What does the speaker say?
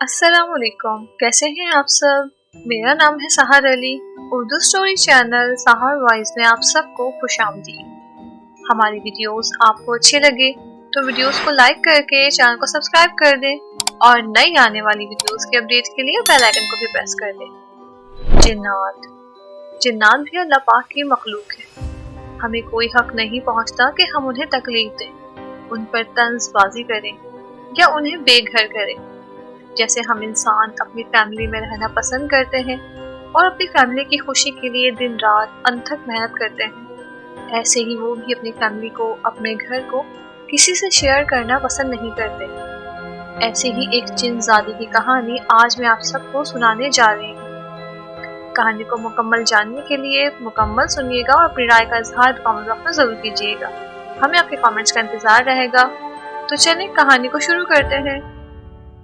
अस्सलाम वालेकुम, कैसे हैं आप सब। मेरा नाम है सहर अली। उर्दू स्टोरी चैनल सहर वॉइस में आप सबको खुशामदीद। हमारी वीडियोस आपको अच्छे लगे तो वीडियोस को लाइक करके चैनल को सब्सक्राइब कर दें और नई आने वाली वीडियोस के अपडेट के लिए बेल आइकन को भी प्रेस कर दें। जिन्नात भी अल्लाह पाक की मखलूक है। हमें कोई हक नहीं पहुंचता कि हम उन्हें तकलीफ दें, उन पर तंजबाजी करें या उन्हें बेघर करें। जैसे हम इंसान अपनी फैमिली में रहना पसंद करते हैं और अपनी फैमिली की खुशी के लिए दिन रात अनथक मेहनत करते हैं, ऐसे ही वो भी अपनी फैमिली को, अपने घर को किसी से शेयर करना पसंद नहीं करते। ऐसे ही एक जिन्नज़ादी की कहानी आज मैं आप सबको सुनाने जा रही हूँ। कहानी को मुकम्मल जानने के लिए मुकम्मल सुनिएगा और अपनी राय का इजहार कमेंट बॉक्स में जरूर कीजिएगा। हमें आपके कमेंट्स का इंतजार रहेगा। तो चलें कहानी को शुरू करते हैं।